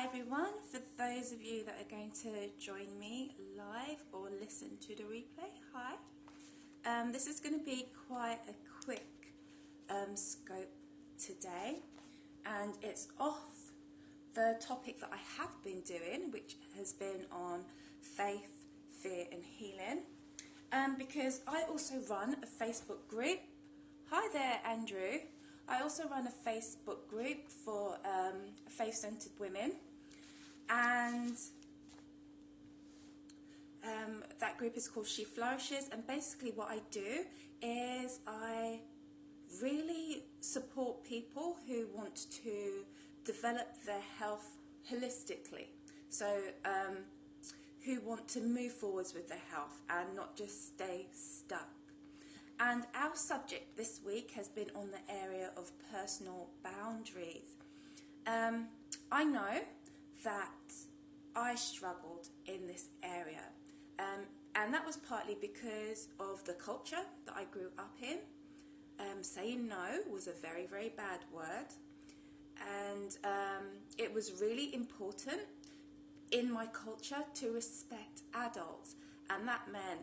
everyone, for those of you that are going to join me live or listen to the replay, hi. This is going to be quite a quick scope today, and it's off the topic that I have been doing, which has been on faith, fear and healing, because I also run a Facebook group. Hi there, Andrew. I also run a Facebook group for faith-centered women, and that group is called She Flourishes, and basically what I do is I really support people who want to develop their health holistically, so who want to move forwards with their health and not just stay stuck. And our subject this week has been on the area of personal boundaries. I know that I struggled in this area, and that was partly because of the culture that I grew up in. Saying no was a very, very bad word, and it was really important in my culture to respect adults, and that meant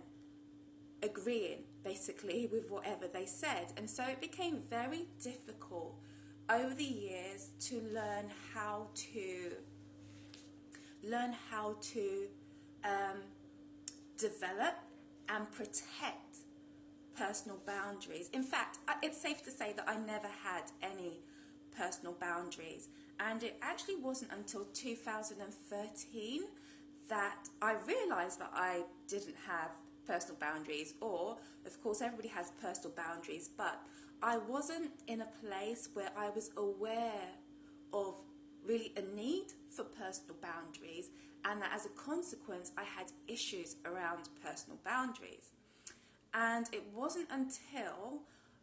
agreeing basically with whatever they said. And so it became very difficult over the years to learn how to develop and protect personal boundaries. In fact, it's safe to say that I never had any personal boundaries, and it actually wasn't until 2013 that I realized that I didn't have personal boundaries, or of course everybody has personal boundaries, but I wasn't in a place where I was aware of really a need for personal boundaries, and that as a consequence I had issues around personal boundaries. And it wasn't until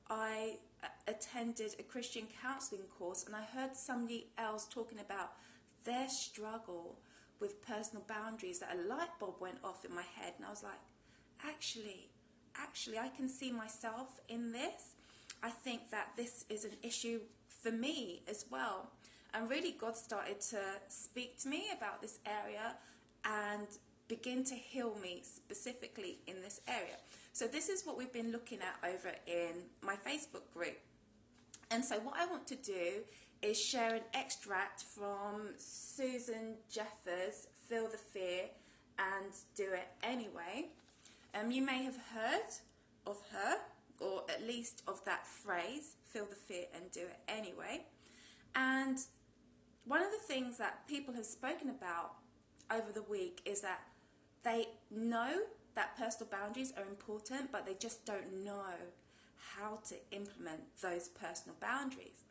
I attended a Christian counselling course and I heard somebody else talking about their struggle with personal boundaries that a light bulb went off in my head, and I was like, actually I can see myself in this. I think that this is an issue for me as well. And really God started to speak to me about this area and begin to heal me specifically in this area. So this is what we've been looking at over in my Facebook group. And so what I want to do is share an extract from Susan Jeffers' Feel the Fear and Do It Anyway. You may have heard of her, or at least of that phrase, feel the fear and do it anyway. And one of the things that people have spoken about over the week is that they know that personal boundaries are important, but they just don't know how to implement those personal boundaries.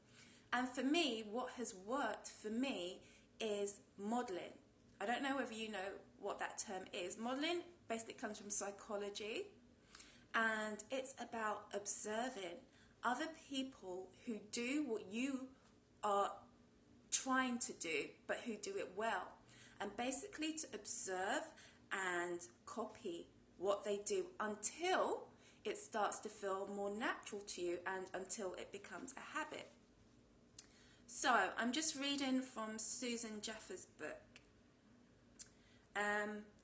And for me, what has worked for me is modeling. I don't know whether you know what that term is. Modeling basically comes from psychology, and it's about observing other people who do what you are trying to do, but who do it well, and basically to observe and copy what they do until it starts to feel more natural to you and until it becomes a habit. So I'm just reading from Susan Jeffers' book.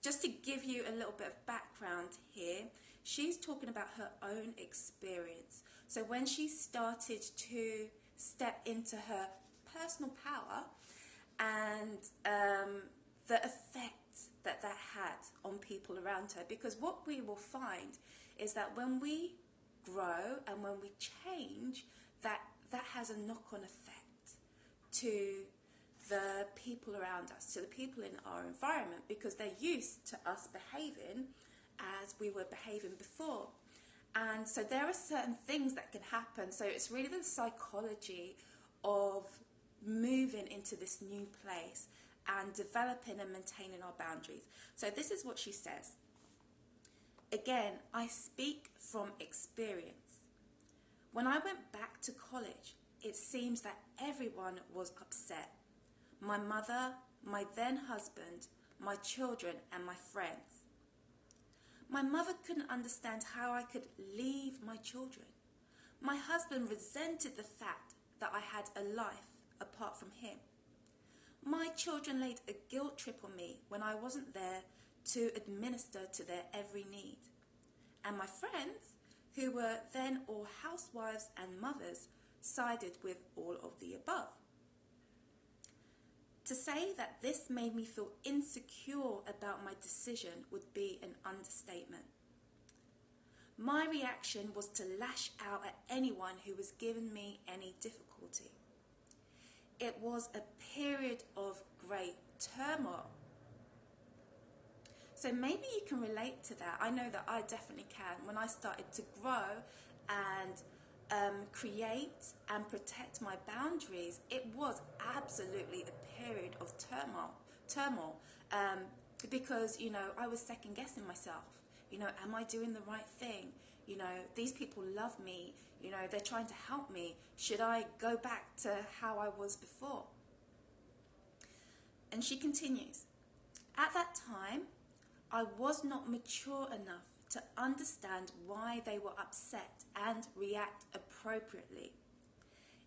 Just to give you a little bit of background here, she's talking about her own experience. So when she started to step into her personal power and the effect that had on people around her, because what we will find is that when we grow and when we change, that has a knock-on effect to the people around us, to the people in our environment, because they're used to us behaving as we were behaving before. And so there are certain things that can happen. So it's really the psychology of moving into this new place and developing and maintaining our boundaries. So this is what she says. Again, I speak from experience. When I went back to college, it seems that everyone was upset. My mother, my then husband, my children and my friends. My mother couldn't understand how I could leave my children. My husband resented the fact that I had a life apart from him. My children laid a guilt trip on me when I wasn't there to administer to their every need. And my friends, who were then all housewives and mothers, sided with all of the above. To say that this made me feel insecure about my decision would be an understatement. My reaction was to lash out at anyone who was giving me any difficulty. It was a period of great turmoil. So maybe you can relate to that. I know that I definitely can. When I started to grow and create and protect my boundaries, it was absolutely a period of turmoil, because, I was second guessing myself. Am I doing the right thing? These people love me. They're trying to help me. Should I go back to how I was before? And she continues, at that time, I was not mature enough to understand why they were upset and react appropriately.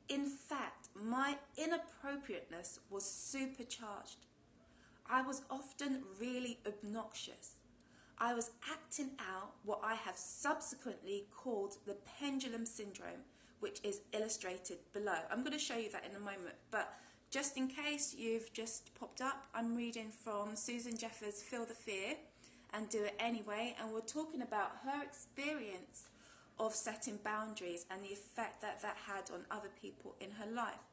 In fact, my inappropriateness was supercharged. I was often really obnoxious. I was acting out what I have subsequently called the Pendulum Syndrome, which is illustrated below. I'm going to show you that in a moment, but just in case you've just popped up, I'm reading from Susan Jeffers' Feel the Fear and Do It Anyway, and we're talking about her experience of setting boundaries and the effect that that had on other people in her life.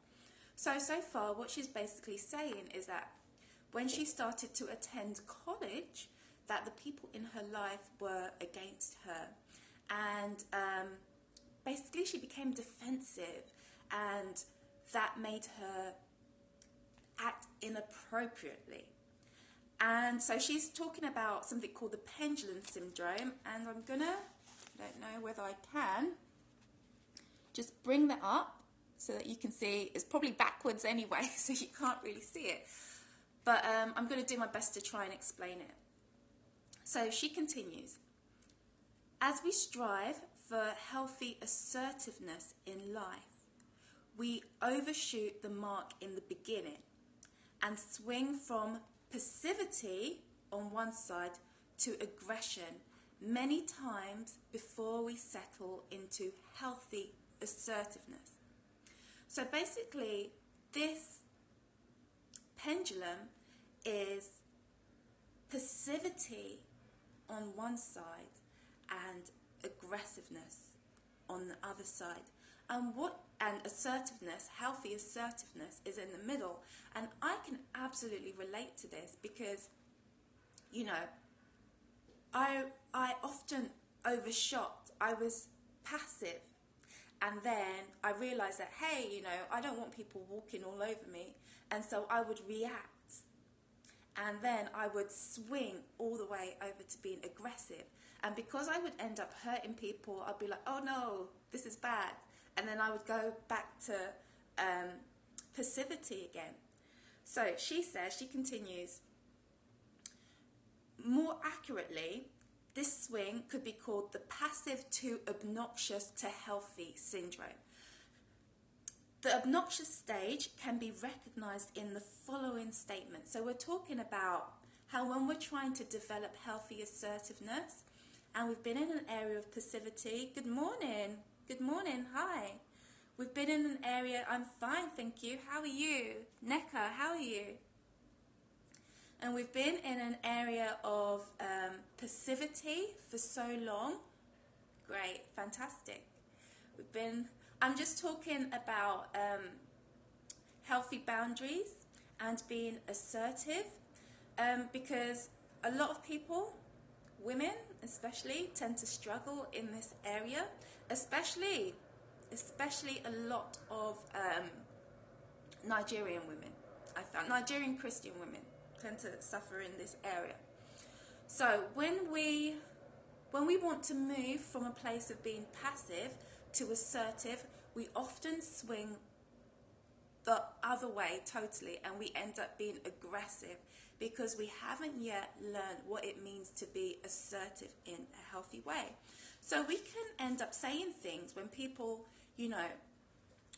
So far, what she's basically saying is that when she started to attend college, that the people in her life were against her, and basically she became defensive, and that made her act inappropriately. And so she's talking about something called the Pendulum Syndrome, and I don't know whether I can just bring that up so that you can see. It's probably backwards anyway, so you can't really see it, but I'm going to do my best to try and explain it. So she continues, as we strive for healthy assertiveness in life, we overshoot the mark in the beginning and swing from passivity on one side to aggression many times before we settle into healthy assertiveness. So basically, this pendulum is passivity on one side and aggressiveness on the other side. And assertiveness, healthy assertiveness, is in the middle. And I can absolutely relate to this because, I often overshot. I was passive. And then I realized that, hey, I don't want people walking all over me. And so I would react. And then I would swing all the way over to being aggressive. And because I would end up hurting people, I'd be like, oh no, this is bad. And then I would go back to passivity again. So she continues, more accurately, this swing could be called the passive to obnoxious to healthy syndrome. The obnoxious stage can be recognized in the following statement. So we're talking about how when we're trying to develop healthy assertiveness and we've been in an area of passivity, good morning, hi. We've been in an area, I'm fine, thank you, how are you? Neka, how are you? And we've been in an area of passivity for so long. Great, fantastic. I'm just talking about healthy boundaries and being assertive, because a lot of people, women especially, tend to struggle in this area, especially a lot of Nigerian women. I found Nigerian Christian women tend to suffer in this area. So when we want to move from a place of being passive to assertive, we often swing the other way totally, and we end up being aggressive because we haven't yet learned what it means to be assertive in a healthy way. So we can end up saying things when people,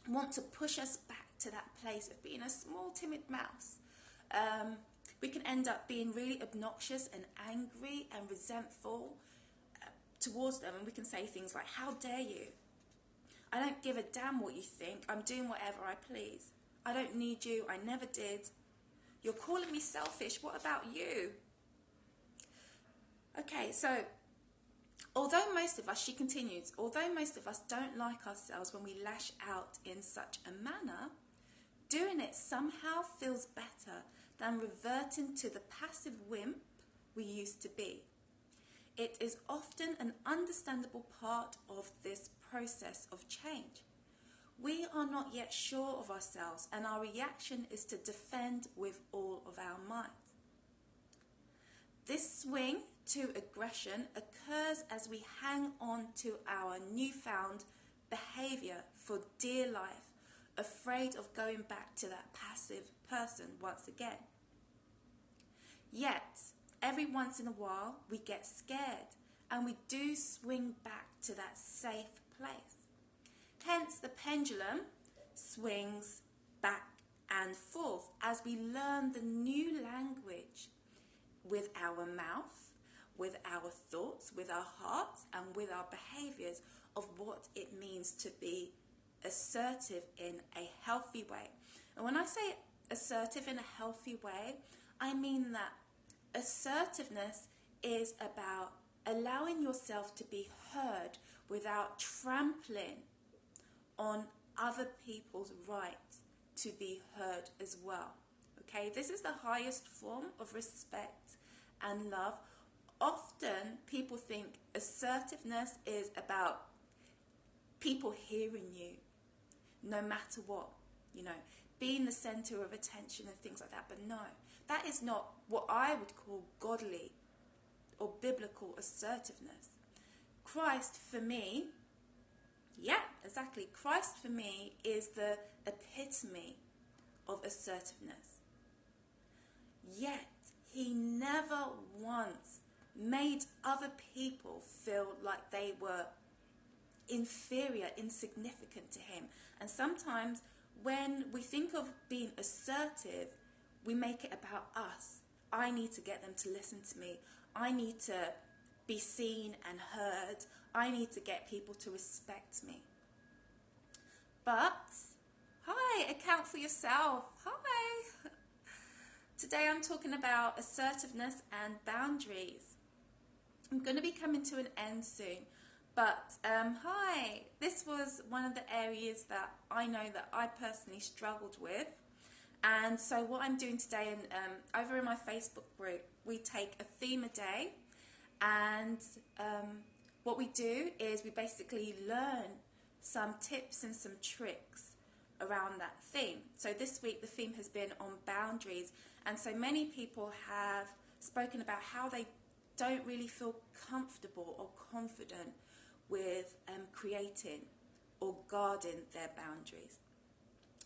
want to push us back to that place of being a small timid mouse. We can end up being really obnoxious and angry and resentful towards them, and we can say things like, how dare you? I don't give a damn what you think. I'm doing whatever I please. I don't need you. I never did. You're calling me selfish. What about you? Okay, so although most of us, she continues, although most of us don't like ourselves when we lash out in such a manner, doing it somehow feels better than reverting to the passive wimp we used to be. It is often an understandable part of this process of change. We are not yet sure of ourselves, and our reaction is to defend with all of our might. This swing to aggression occurs as we hang on to our newfound behavior for dear life, afraid of going back to that passive person once again. Yet, every once in a while, we get scared and we do swing back to that safe place. Hence, the pendulum swings back and forth as we learn the new language with our mouth, with our thoughts, with our hearts, and with our behaviors of what it means to be assertive in a healthy way. And when I say assertive in a healthy way, I mean that assertiveness is about allowing yourself to be heard without trampling on other people's right to be heard as well. Okay, this is the highest form of respect and love. Often people think assertiveness is about people hearing you no matter what, being the center of attention and things like that. But no, that is not what I would call godly or biblical assertiveness. Christ for me, Christ for me is the epitome of assertiveness. Yet, he never once made other people feel like they were inferior, insignificant to him. And sometimes when we think of being assertive, we make it about us. I need to get them to listen to me. I need to be seen and heard. I need to get people to respect me. But, hi, account for yourself. Hi. Today I'm talking about assertiveness and boundaries. I'm going to be coming to an end soon. But, hi, this was one of the areas that I know that I personally struggled with. And so what I'm doing today, and over in my Facebook group, we take a theme a day. And what we do is we basically learn some tips and some tricks around that theme. So this week the theme has been on boundaries. And so many people have spoken about how they don't really feel comfortable or confident with creating or guarding their boundaries.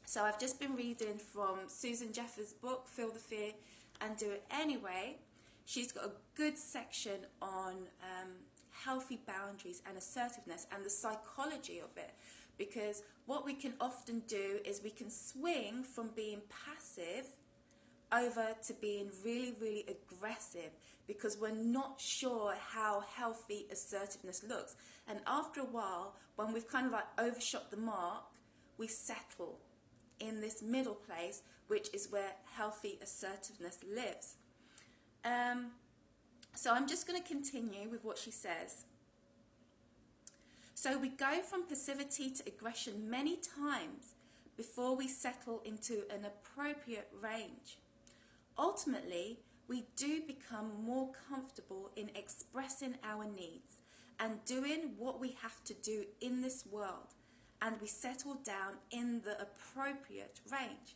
So I've just been reading from Susan Jeffers' book, Feel the Fear and Do It Anyway. She's got a good section on healthy boundaries and assertiveness and the psychology of it. Because what we can often do is we can swing from being passive over to being really, really aggressive because we're not sure how healthy assertiveness looks. And after a while, when we've kind of like overshot the mark, we settle in this middle place, which is where healthy assertiveness lives. So I'm just going to continue with what she says. So we go from passivity to aggression many times before we settle into an appropriate range. Ultimately, we do become more comfortable in expressing our needs and doing what we have to do in this world, and we settle down in the appropriate range.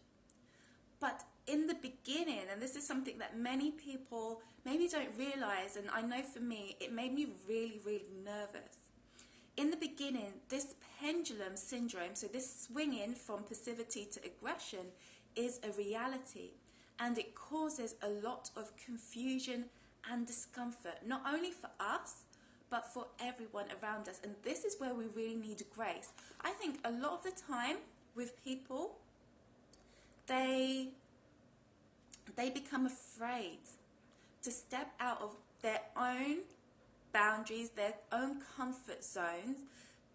But in the beginning, and this is something that many people maybe don't realize, and I know for me, it made me really, really nervous. In the beginning, this pendulum syndrome, so this swinging from passivity to aggression, is a reality. And it causes a lot of confusion and discomfort, not only for us, but for everyone around us. And this is where we really need grace. I think a lot of the time with people, they they become afraid to step out of their own boundaries, their own comfort zones,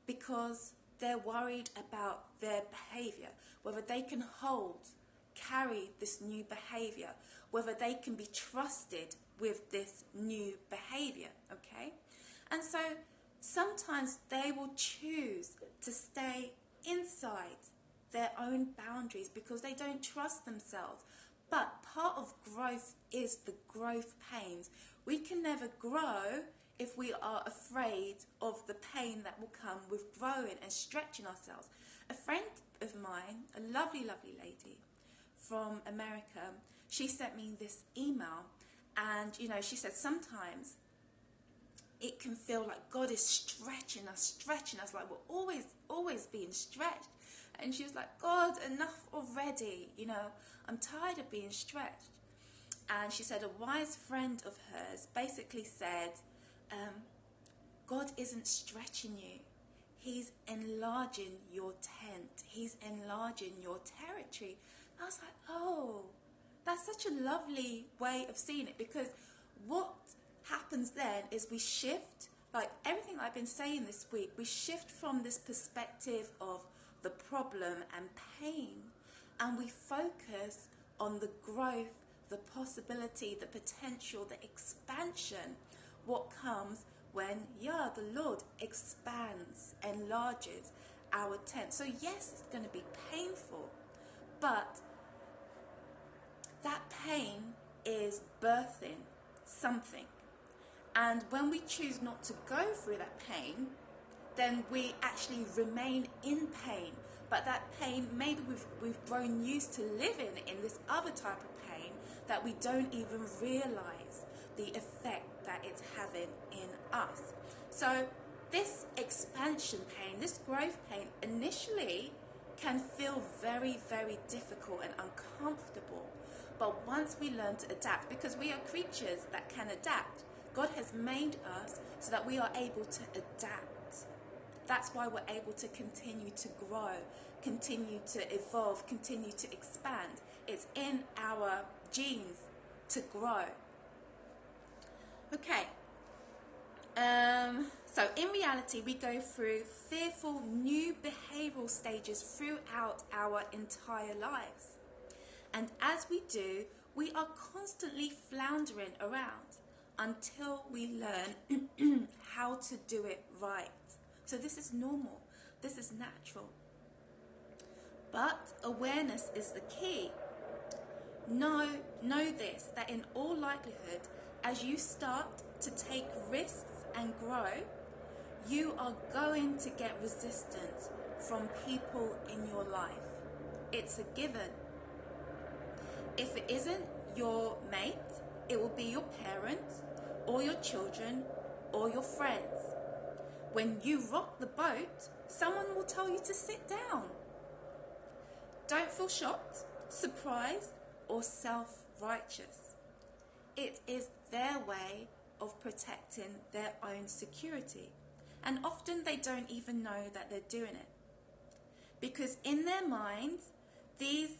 because they're worried about their behavior, whether they can carry this new behavior, whether they can be trusted with this new behavior, okay? And so sometimes they will choose to stay inside their own boundaries because they don't trust themselves. But part of growth is the growth pains. We can never grow if we are afraid of the pain that will come with growing and stretching ourselves. A friend of mine, a lovely, lovely lady from America, she sent me this email, and she said sometimes it can feel like God is stretching us, like we're always being stretched. And she was like, God, enough already, I'm tired of being stretched. And she said a wise friend of hers basically said, God isn't stretching you. He's enlarging your tent. He's enlarging your territory. I was like, oh, that's such a lovely way of seeing it, because what happens then is we shift, like everything I've been saying this week, we shift from this perspective of the problem and pain, and we focus on the growth, the possibility, the potential, the expansion, what comes when, the Lord expands, enlarges our tent. So yes, it's going to be painful, but that pain is birthing something. And when we choose not to go through that pain, then we actually remain in pain. But that pain, maybe we've grown used to living in this other type of pain that we don't even realize the effect that it's having in us. So this expansion pain, this growth pain, initially can feel very, very difficult and uncomfortable. But once we learn to adapt, because we are creatures that can adapt, God has made us so that we are able to adapt. That's why we're able to continue to grow, continue to evolve, continue to expand. It's in our genes to grow. Okay. So in reality, we go through fearful new behavioral stages throughout our entire lives. And as we do, we are constantly floundering around until we learn how to do it right. So this is normal. This is natural. But awareness is the key. Know this, that in all likelihood, as you start to take risks and grow, you are going to get resistance from people in your life. It's a given. If it isn't your mate, it will be your parents or your children or your friends. When you rock the boat, someone will tell you to sit down. Don't feel shocked, surprised, or self-righteous. It is their way of protecting their own security. And often they don't even know that they're doing it. Because in their minds, these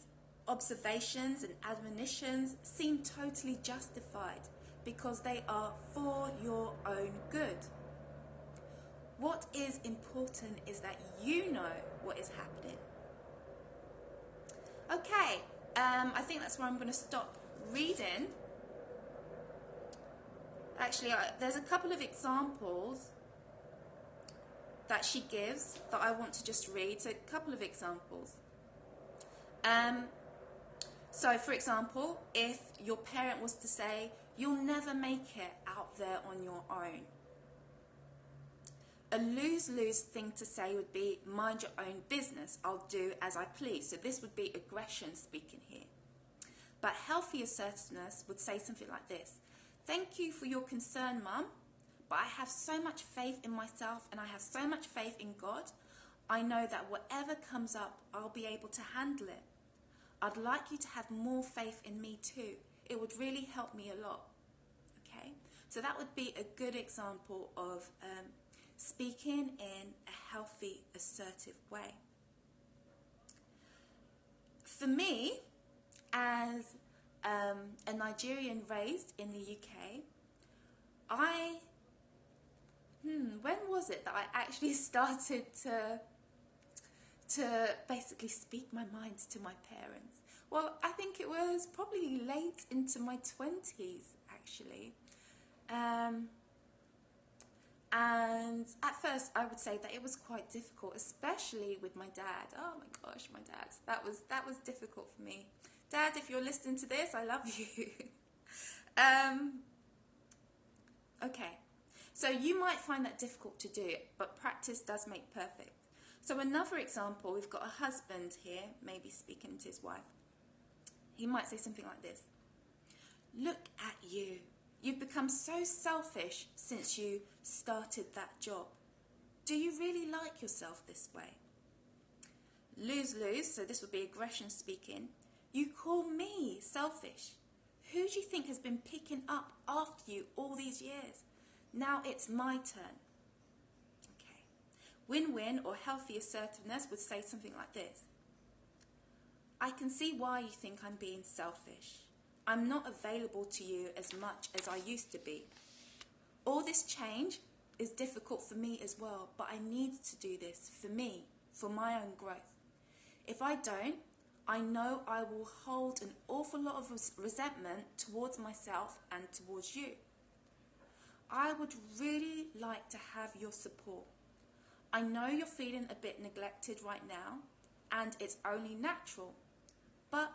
observations and admonitions seem totally justified because they are for your own good. What is important is that you know what is happening. Okay, I think that's where I'm going to stop reading. Actually, there's a couple of examples that she gives that I want to just read. So a couple of examples. So for example, if your parent was to say, you'll never make it out there on your own. A lose-lose thing to say would be, mind your own business, I'll do as I please. So this would be aggression speaking here. But healthy assertiveness would say something like this: thank you for your concern, Mum, but I have so much faith in myself and I have so much faith in God. I know that whatever comes up, I'll be able to handle it. I'd like you to have more faith in me too. It would really help me a lot. Okay? So that would be a good example of speaking in a healthy, assertive way. For me, as a Nigerian raised in the UK, when was it that I actually started to basically speak my mind to my parents? Well, I think it was probably late into my 20s, actually. And at first, I would say that it was quite difficult, especially with my dad. Oh my gosh, my dad. That was difficult for me. Dad, if you're listening to this, I love you. Okay. So you might find that difficult to do, but practice does make perfect. So another example, we've got a husband here, maybe speaking to his wife. He might say something like this. Look at you. You've become so selfish since you started that job. Do you really like yourself this way? Lose-lose, so this would be aggression speaking. You call me selfish. Who do you think has been picking up after you all these years? Now it's my turn. Okay. Win-win or healthy assertiveness would say something like this. I can see why you think I'm being selfish. I'm not available to you as much as I used to be. All this change is difficult for me as well, but I need to do this for me, for my own growth. If I don't, I know I will hold an awful lot of resentment towards myself and towards you. I would really like to have your support. I know you're feeling a bit neglected right now, and it's only natural, but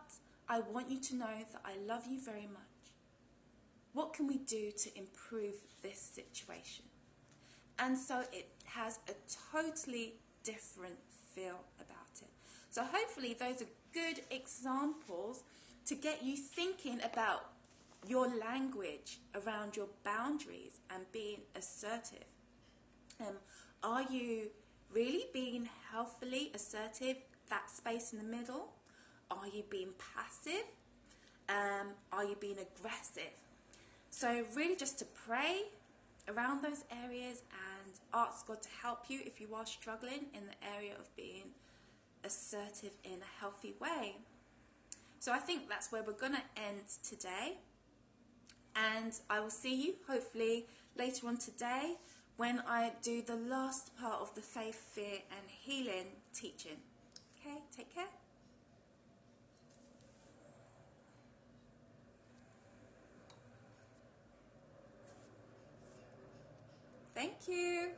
I want you to know that I love you very much. What can we do to improve this situation? And so it has a totally different feel about it. So hopefully those are good examples to get you thinking about your language around your boundaries and being assertive. Are you really being healthily assertive, that space in the middle? Are you being passive? Are you being aggressive? So really just to pray around those areas and ask God to help you if you are struggling in the area of being assertive in a healthy way. So I think that's where we're going to end today. And I will see you hopefully later on today when I do the last part of the faith, fear and healing teaching. Okay, take care. Thank you.